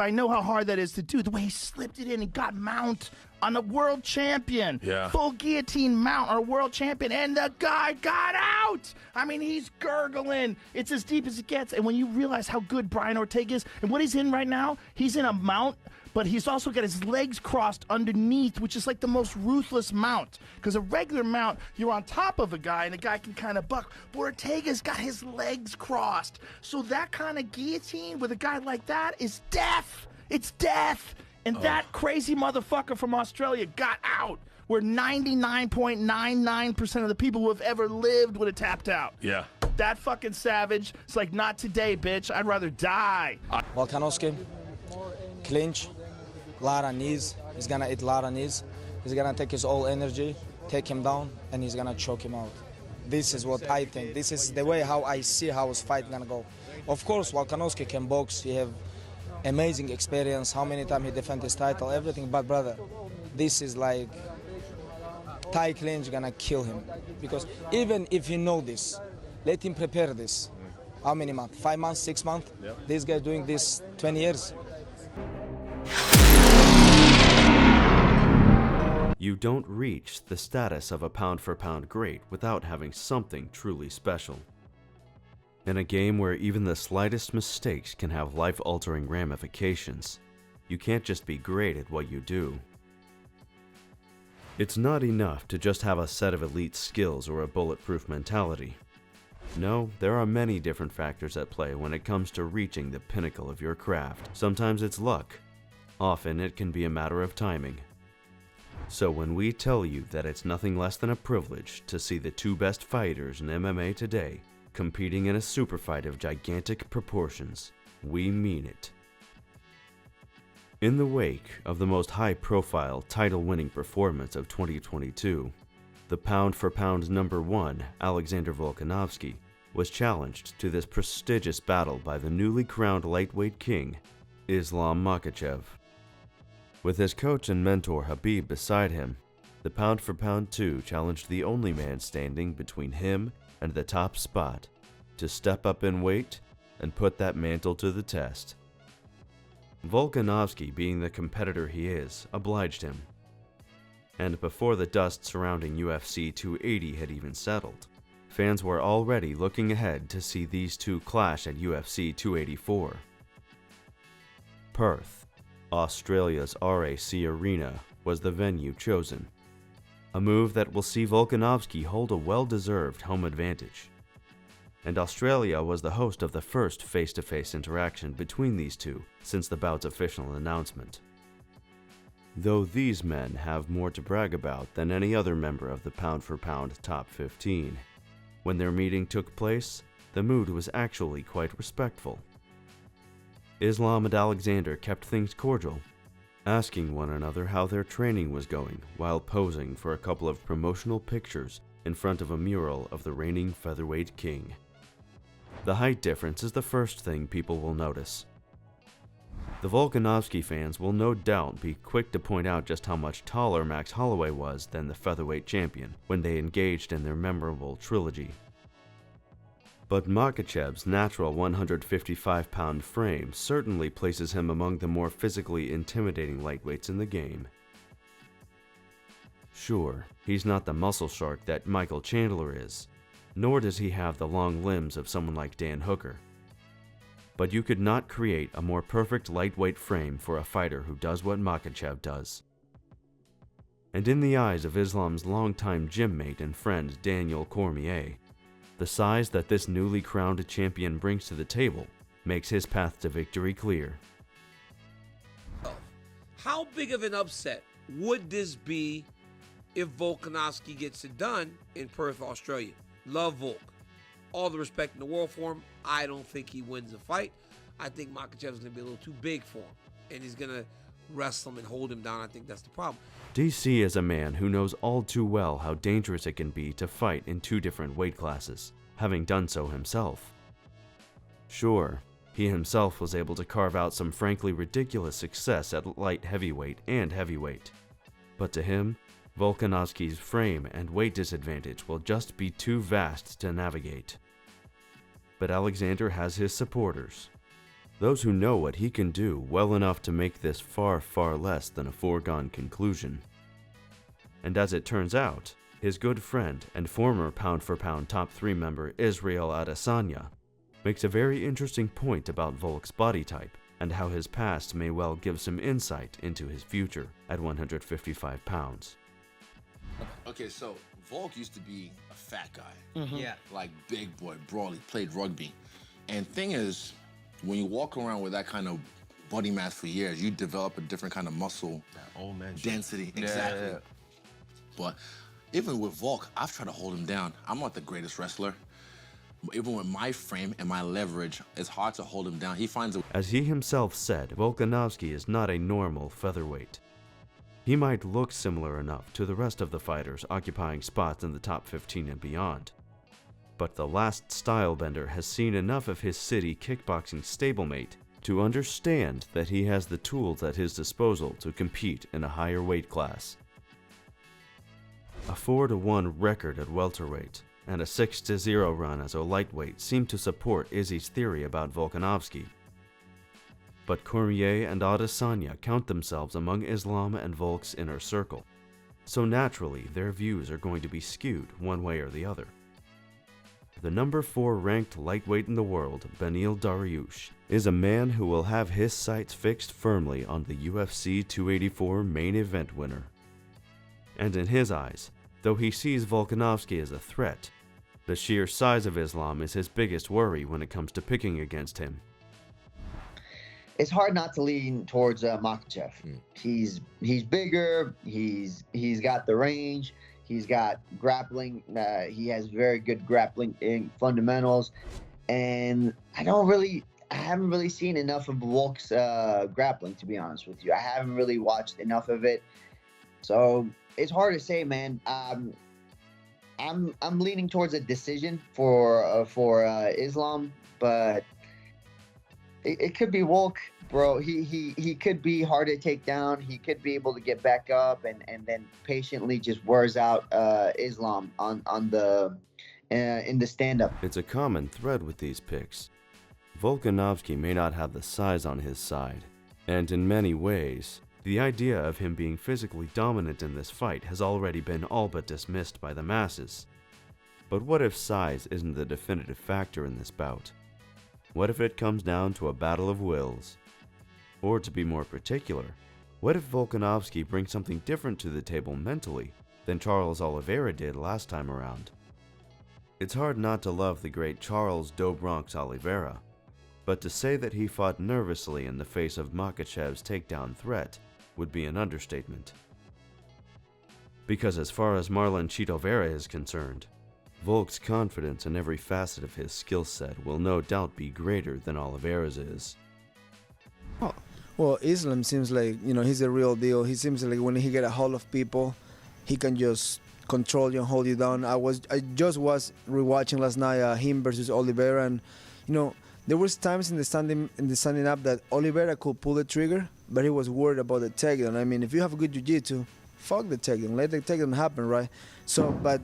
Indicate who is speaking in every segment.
Speaker 1: I know how hard that is to do. The way he slipped it in and got mount on a world champion.
Speaker 2: Yeah.
Speaker 1: Full guillotine mount on a world champion. And the guy got out. I mean, he's gurgling. It's as deep as it gets. And when you realize how good Brian Ortega is and what he's in right now, he's in a mount, but he's also got his legs crossed underneath, which is like the most ruthless mount. Because a regular mount, you're on top of a guy and the guy can kind of buck. But Ortega's got his legs crossed. So that kind of guillotine with a guy like that is death. It's death. And that crazy motherfucker from Australia got out, where 99.99% of the people who have ever lived would have tapped out.
Speaker 2: Yeah.
Speaker 1: That fucking savage. It's like, not today, bitch. I'd rather die.
Speaker 3: Volkanovski, clinch, lot of knees. He's gonna eat a lot of knees. He's gonna take his all energy, take him down, and he's gonna choke him out. This is what I think. This is the way how I see how his fight gonna go. Of course, Volkanovski can box. He have amazing experience, how many times he defend his title, everything, but brother, this is like Thai clinch gonna kill him. Because even if you know this, let him prepare this. How many months? 5 months, 6 months?
Speaker 2: Yeah.
Speaker 3: This guy doing this 20 years.
Speaker 4: You don't reach the status of a pound-for-pound great without having something truly special. In a game where even the slightest mistakes can have life-altering ramifications, you can't just be great at what you do. It's not enough to just have a set of elite skills or a bulletproof mentality. No, there are many different factors at play when it comes to reaching the pinnacle of your craft. Sometimes it's luck. Often it can be a matter of timing. So when we tell you that it's nothing less than a privilege to see the two best fighters in MMA today competing in a super fight of gigantic proportions, we mean it. In the wake of the most high-profile title-winning performance of 2022, the pound-for-pound #1, Alexander Volkanovski, was challenged to this prestigious battle by the newly crowned lightweight king, Islam Makhachev. With his coach and mentor Khabib beside him, the pound-for-pound 2 challenged the only man standing between him and the top spot to step up in weight and put that mantle to the test. Volkanovski, being the competitor he is, obliged him. And before the dust surrounding UFC 280 had even settled, fans were already looking ahead to see these two clash at UFC 284. Perth, Australia's RAC Arena, was the venue chosen, a move that will see Volkanovski hold a well-deserved home advantage. And Australia was the host of the first face-to-face interaction between these two since the bout's official announcement. Though these men have more to brag about than any other member of the pound-for-pound top 15, when their meeting took place, the mood was actually quite respectful. Islam and Alexander kept things cordial, asking one another how their training was going while posing for a couple of promotional pictures in front of a mural of the reigning featherweight king. The height difference is the first thing people will notice. The Volkanovski fans will no doubt be quick to point out just how much taller Max Holloway was than the featherweight champion when they engaged in their memorable trilogy. But Makhachev's natural 155-pound frame certainly places him among the more physically intimidating lightweights in the game. Sure, he's not the muscle shark that Michael Chandler is, nor does he have the long limbs of someone like Dan Hooker. But you could not create a more perfect lightweight frame for a fighter who does what Makhachev does. And in the eyes of Islam's longtime gym mate and friend Daniel Cormier, the size that this newly crowned champion brings to the table makes his path to victory clear.
Speaker 5: How big of an upset would this be if Volkanovski gets it done in Perth, Australia? Love Volk. All the respect in the world for him. I don't think he wins the fight. I think Makhachev is going to be a little too big for him, and he's going to wrestle him and hold him down. I think that's the problem.
Speaker 4: DC is a man who knows all too well how dangerous it can be to fight in two different weight classes, having done so himself. Sure, he himself was able to carve out some frankly ridiculous success at light heavyweight and heavyweight, but to him, Volkanovski's frame and weight disadvantage will just be too vast to navigate. But Alexander has his supporters. those who know what he can do well enough to make this far, far less than a foregone conclusion. And as it turns out, his good friend and former pound-for-pound top 3 member Israel Adesanya makes a very interesting point about Volk's body type and how his past may well give some insight into his future at 155 pounds.
Speaker 2: Okay, so Volk used to be a fat guy.
Speaker 6: Yeah.
Speaker 2: Like big boy, brawly, played rugby. And thing is, when you walk around with that kind of body mass for years, you develop a different kind of muscle
Speaker 6: Old man shit.
Speaker 2: density. Exactly.
Speaker 6: Yeah.
Speaker 2: But even with Volk, I've tried to hold him down. I'm not the greatest wrestler. But even with my frame and my leverage, it's hard to hold him down. He finds a...
Speaker 4: As he himself said, Volkanovski is not a normal featherweight. He might look similar enough to the rest of the fighters occupying spots in the top 15 and beyond. But the last stylebender has seen enough of his city kickboxing stablemate to understand that he has the tools at his disposal to compete in a higher weight class. A 4-1 record at welterweight and a 6-0 run as a lightweight seem to support Izzy's theory about Volkanovski. But Cormier and Adesanya count themselves among Islam and Volk's inner circle, so naturally their views are going to be skewed one way or the other. The number 4 ranked lightweight in the world, Beneil Dariush, is a man who will have his sights fixed firmly on the UFC 284 main event winner. And in his eyes, though he sees Volkanovski as a threat, the sheer size of Islam is his biggest worry when it comes to picking against him.
Speaker 7: It's hard not to lean towards Makhachev. He's bigger. He's got the range. He's got grappling. He has very good grappling fundamentals, and I haven't really seen enough of Volk's grappling, to be honest with you. I haven't really watched enough of it, so it's hard to say, man. I'm leaning towards a decision for Islam, but it could be Volk, bro. He could be hard to take down. He could be able to get back up and then patiently just wears out Islam in the stand-up.
Speaker 4: It's a common thread with these picks. Volkanovski may not have the size on his side, and in many ways, the idea of him being physically dominant in this fight has already been all but dismissed by the masses. But what if size isn't the definitive factor in this bout? What if it comes down to a battle of wills? Or to be more particular, what if Volkanovski brings something different to the table mentally than Charles Oliveira did last time around? It's hard not to love the great Charles Do Bronx Oliveira, but to say that he fought nervously in the face of Makhachev's takedown threat would be an understatement. Because as far as Marlon Chito Vera is concerned, Volk's confidence in every facet of his skill set will no doubt be greater than Oliveira's is.
Speaker 8: Well, Islam seems like, he's the real deal. He seems like when he get a hold of people, he can just control you and hold you down. I just was rewatching last night him versus Oliveira, and there was times in the standing up that Oliveira could pull the trigger, but he was worried about the takedown. I mean, if you have good jiu-jitsu, fuck the takedown, let the takedown happen, right? So, but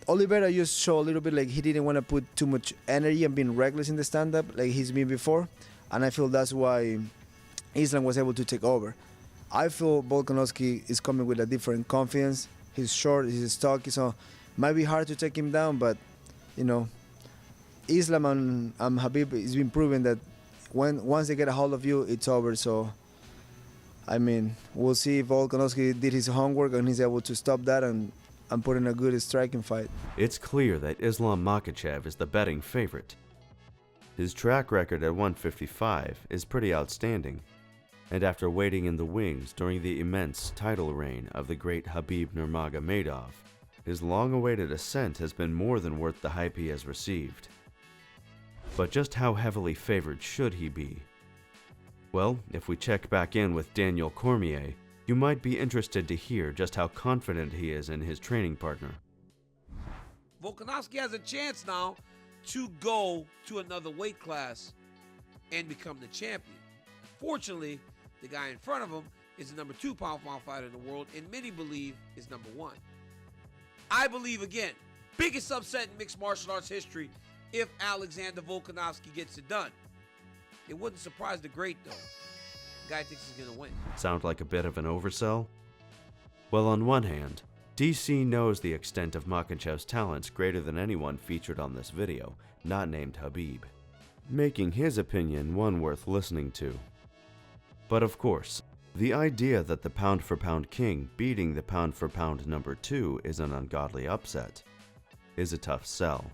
Speaker 8: Oliveira just showed a little bit like he didn't want to put too much energy and being reckless in the stand-up like he's been before, and I feel that's why Islam was able to take over. I feel Volkanovski is coming with a different confidence. He's short, he's stocky, so might be hard to take him down, but Islam and Khabib has been proven that once they get a hold of you, it's over. So, I mean, we'll see if Volkanovski did his homework and he's able to stop that and put in a good striking fight.
Speaker 4: It's clear that Islam Makhachev is the betting favorite. His track record at 155 is pretty outstanding, and after waiting in the wings during the immense title reign of the great Khabib Nurmagomedov, his long-awaited ascent has been more than worth the hype he has received. But just how heavily favored should he be? Well, if we check back in with Daniel Cormier, you might be interested to hear just how confident he is in his training partner.
Speaker 5: Volkanovski has a chance now to go to another weight class and become the champion. Fortunately, the guy in front of him is the number 2 pound-for-pound fighter in the world, and many believe is number 1. I believe, again, biggest upset in mixed martial arts history if Alexander Volkanovski gets it done. It wouldn't surprise the great, though. The guy thinks he's going to win.
Speaker 4: Sound like a bit of an oversell? Well, on one hand, DC knows the extent of Makhachev's talents greater than anyone featured on this video, not named Khabib, making his opinion one worth listening to. But of course, the idea that the pound-for-pound king beating the pound-for-pound number 2 is an ungodly upset is a tough sell.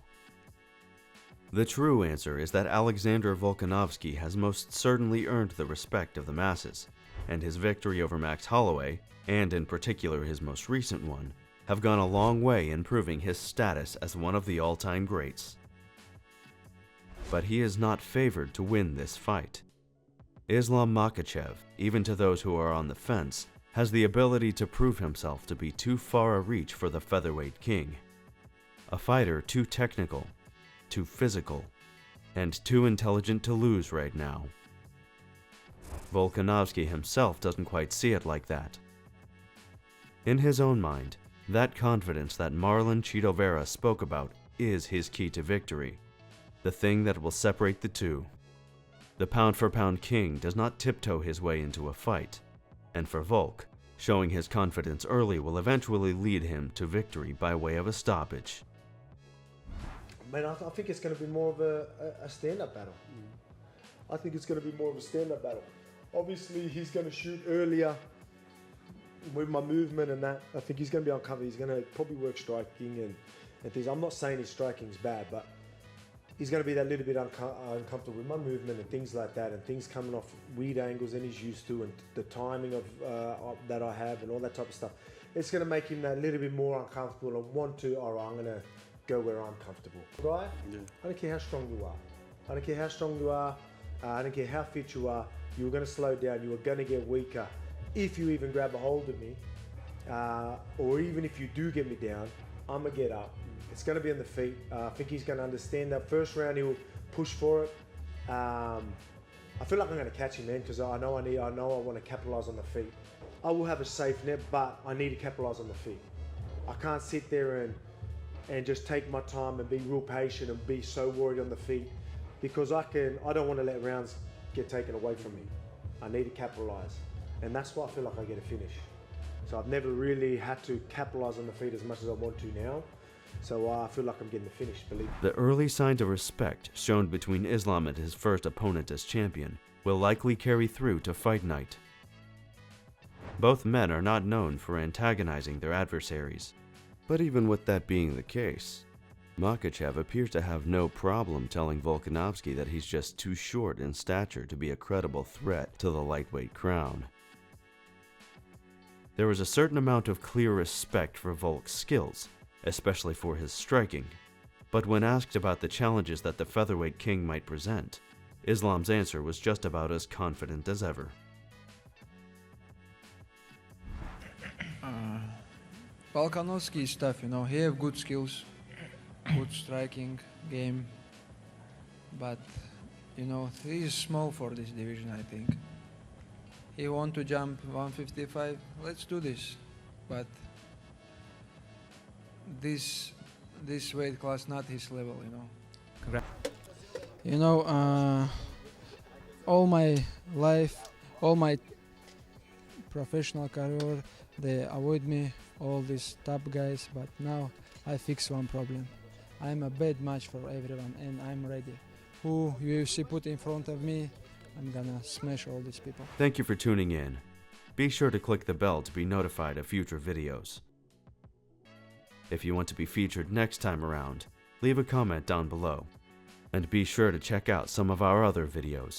Speaker 4: The true answer is that Alexander Volkanovski has most certainly earned the respect of the masses, and his victory over Max Holloway, and in particular his most recent one, have gone a long way in proving his status as one of the all-time greats. But he is not favored to win this fight. Islam Makhachev, even to those who are on the fence, has the ability to prove himself to be too far a reach for the featherweight king. A fighter too technical, too physical, and too intelligent to lose right now. Volkanovski himself doesn't quite see it like that. In his own mind, that confidence that Marlon Chito Vera spoke about is his key to victory, the thing that will separate the two. The pound-for-pound king does not tiptoe his way into a fight, and for Volk, showing his confidence early will eventually lead him to victory by way of a stoppage.
Speaker 6: Man, I think it's going to be more of a stand-up battle. I think it's going to be more of a stand-up battle. Obviously, he's going to shoot earlier with my movement and that. I think he's going to be on cover. He's going to probably work striking and things. I'm not saying his striking's bad, but he's going to be that little bit uncomfortable with my movement and things like that, and things coming off weird angles than he's used to, and the timing of that I have and all that type of stuff. It's going to make him that little bit more uncomfortable and want to, all right, I'm going to go where I'm comfortable. Right? Yeah. I don't care how strong you are. I don't care how strong you are. I don't care how fit you are. You're going to slow down. You are going to get weaker. If you even grab a hold of me, or even if you do get me down, I'm going to get up. It's going to be on the feet. I think he's going to understand that. First round, he'll push for it. I feel like I'm going to catch him, man, because I know I want to capitalize on the feet. I will have a safe net, but I need to capitalize on the feet. I can't sit there and just take my time and be real patient and be so worried on the feet, because I don't want to let rounds get taken away from me. I need to capitalize, and that's why I feel like I get a finish. So I've never really had to capitalize on the feet as much as I want to now. So I feel like I'm getting the finish, believe me.
Speaker 4: The early signs of respect shown between Islam and his first opponent as champion will likely carry through to fight night. Both men are not known for antagonizing their adversaries, but even with that being the case, Makhachev appears to have no problem telling Volkanovski that he's just too short in stature to be a credible threat to the lightweight crown. There is a certain amount of clear respect for Volk's skills, especially for his striking, but when asked about the challenges that the featherweight king might present, Islam's answer was just about as confident as ever.
Speaker 9: Volkanovski is tough, you know, he have good skills, good striking game, but, you know, he is small for this division, I think. He want to jump 155, let's do this, but this weight class not his level, you know. You know, all my life, all my professional career, they avoid me, all these top guys, but now I fix one problem. I'm a bad match for everyone and I'm ready. Who UFC put in front of me, I'm gonna smash all these people.
Speaker 4: Thank you for tuning in. Be sure to click the bell to be notified of future videos. If you want to be featured next time around, leave a comment down below. And be sure to check out some of our other videos.